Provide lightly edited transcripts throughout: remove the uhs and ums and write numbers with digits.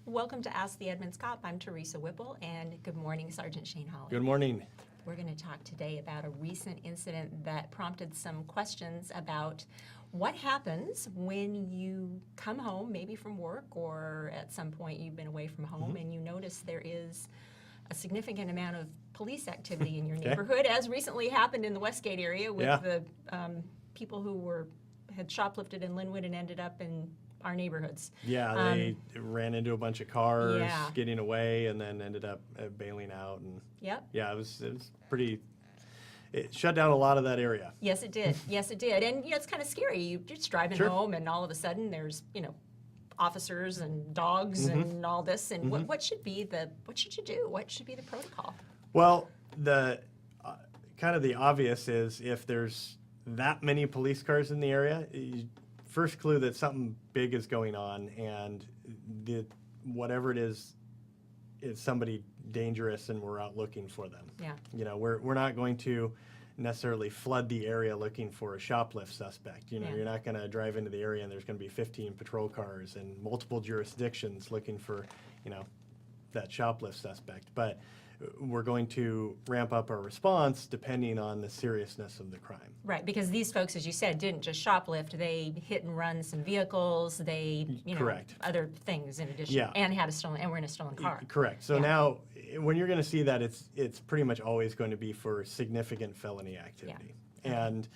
Welcome to Ask the Edmonds Cop. I'm Teresa Whipple, and good morning, Sergeant Shane Hawley. Good morning. We're going to talk today about a recent incident that prompted some questions about what happens when you come home, maybe from work or at some point you've been away from home, and you notice there is a significant amount of police activity in your neighborhood, as recently happened in the Westgate area with the people who had shoplifted in Linwood and ended up in our neighborhoods. Yeah, they ran into a bunch of cars getting away and then ended up bailing out. And yeah, it was pretty, it shut down a lot of that area. Yes, it did. Yes, it did. And, it's kind of scary. You're just driving home and all of a sudden there's, officers and dogs and all this. And what should you do? What should be the protocol? Well, the kind of the obvious is if there's that many police cars in the area, first clue that something big is going on, and whatever it is somebody dangerous, and we're out looking for them. Yeah. We're not going to necessarily flood the area looking for a shoplift suspect. You're not going to drive into the area and there's going to be 15 patrol cars and multiple jurisdictions looking for, that shoplift suspect. But we're going to ramp up our response depending on the seriousness of the crime. Right, because these folks, as you said, didn't just shoplift. They hit and run some vehicles. They, Correct. Other things in addition, and were in a stolen car. Correct. So now, when you're going to see that, it's pretty much always going to be for significant felony activity. Yeah. And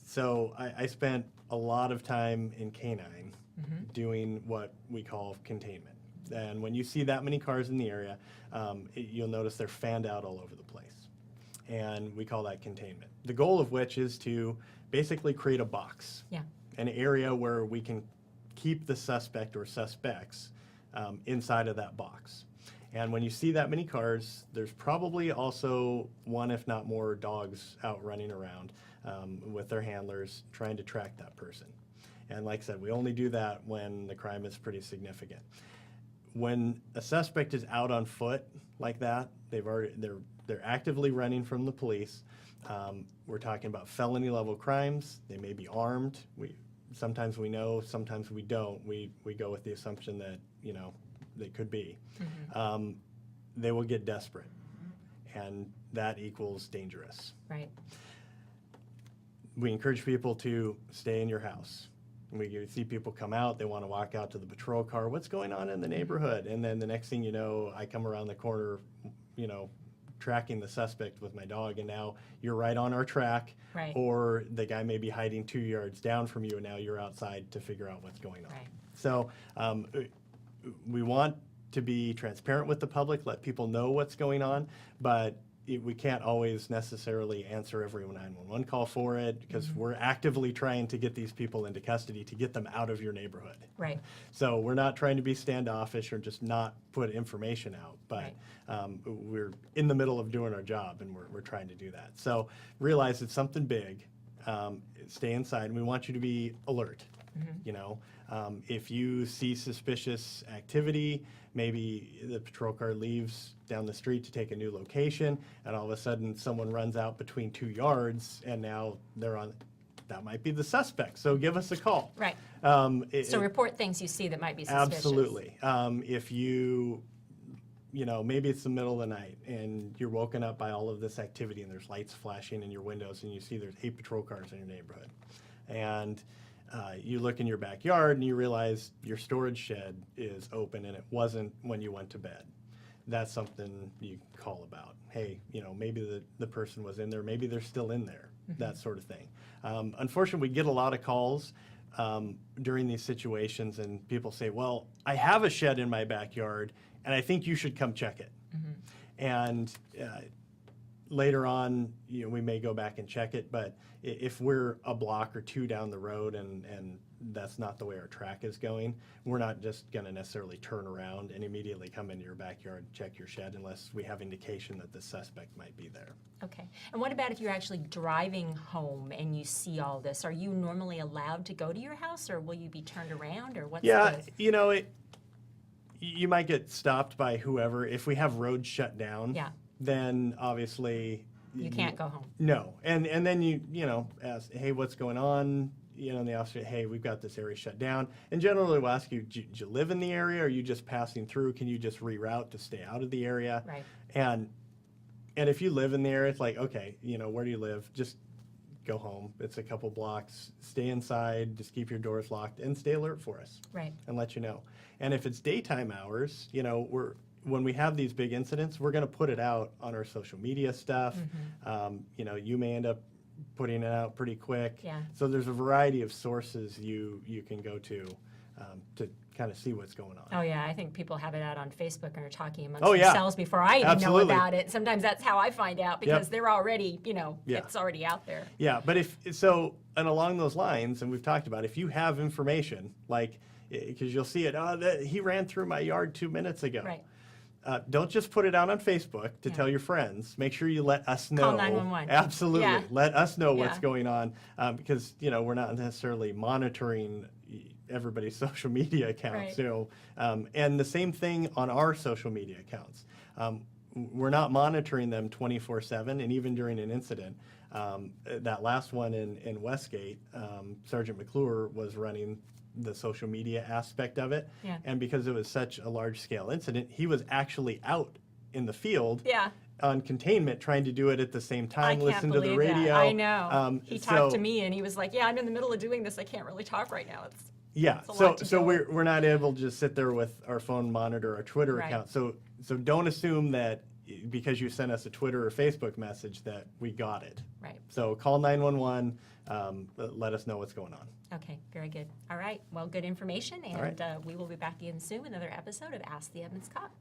so I spent a lot of time in K-9 doing what we call containment. And when you see that many cars in the area, you'll notice they're fanned out all over the place. And we call that containment. The goal of which is to basically create a box, an area where we can keep the suspect or suspects inside of that box. And when you see that many cars, there's probably also one, if not more, dogs out running around with their handlers trying to track that person. And like I said, we only do that when the crime is pretty significant. When a suspect is out on foot like that, they're actively running from the police. We're talking about felony level crimes. They may be armed. Sometimes we know, sometimes we don't. We go with the assumption that they could be. They will get desperate, and that equals dangerous. Right. We encourage people to stay in your house. We see people come out, they want to walk out to the patrol car. What's going on in the neighborhood? And then the next thing you know, I come around the corner, tracking the suspect with my dog, and now you're right on our track. Right. Or the guy may be hiding 2 yards down from you, and now you're outside to figure out what's going on. Right. So we want to be transparent with the public, let people know what's going on, but we can't always necessarily answer every 911 call for it, because we're actively trying to get these people into custody to get them out of your neighborhood. Right. So we're not trying to be standoffish or just not put information out, but we're in the middle of doing our job, and we're trying to do that. So realize it's something big. Stay inside, and we want you to be alert. If you see suspicious activity, maybe the patrol car leaves down the street to take a new location, and all of a sudden someone runs out between 2 yards, and now that might be the suspect. So give us a call. Right. So report things you see that might be suspicious. Absolutely. If maybe it's the middle of the night and you're woken up by all of this activity and there's lights flashing in your windows and you see there's 8 patrol cars in your neighborhood. And you look in your backyard and you realize your storage shed is open and it wasn't when you went to bed. That's something you call about. Hey, maybe the person was in there, maybe they're still in there, that sort of thing. Unfortunately, we get a lot of calls during these situations, and people say, well, I have a shed in my backyard and I think you should come check it. And later on, we may go back and check it, but if we're a block or 2 down the road and that's not the way our track is going, we're not just going to necessarily turn around and immediately come into your backyard and check your shed unless we have indication that the suspect might be there. Okay. And what about if you're actually driving home and you see all this? Are you normally allowed to go to your house, or will you be turned around, or what's you might get stopped by whoever. If we have roads shut down, then obviously You can't go home. No, and then you know ask, hey, what's going on? You know, and the officer, hey, we've got this area shut down. And generally, we'll ask you, do you live in the area? Or are you just passing through? Can you just reroute to stay out of the area? Right. And if you live in the area, it's like, okay, you know, where do you live? Just go home. It's a couple blocks. Stay inside. Just keep your doors locked and stay alert for us. Right. And let you know. And if it's daytime hours, you know, when we have these big incidents, we're going to put it out on our social media stuff. You know, you may end up putting it out pretty quick. Yeah. So there's a variety of sources you can go to kind of see what's going on. Oh yeah, I think people have it out on Facebook and are talking amongst Oh, yeah. themselves before I even Absolutely. know about it. Sometimes that's how I find out because Yep. they're already, you know, Yeah. it's already out there. Yeah, but and along those lines, and we've talked about, if you have information, like, because you'll see it, he ran through my yard 2 minutes ago. Right. Don't just put it out on Facebook to Yeah. tell your friends. Make sure you let us know. Call 911. Absolutely. Yeah. Let us know what's Yeah. going on because, you know, we're not necessarily monitoring everybody's social media accounts. Right. You know, and the same thing on our social media accounts. We're not monitoring them 24/7, and even during an incident. That last one in Westgate, Sergeant McClure was running the social media aspect of it. Yeah. And because it was such a large scale incident, he was actually out in the field Yeah. on containment trying to do it at the same I time, can't listen to believe the radio. that. I know. He talked so- to me and he was like, "Yeah, I'm in the middle of doing this. I can't really talk right now." It's Yeah, It's a so lot to so deal with. we're not able to just sit there with our phone monitor, our Twitter Right. account. So don't assume that because you sent us a Twitter or Facebook message that we got it. right. So call 911. Let us know what's going on. Okay, very good. All right. Well, good information, and All right. we will be back again soon with another episode of Ask the Edmonds Cop.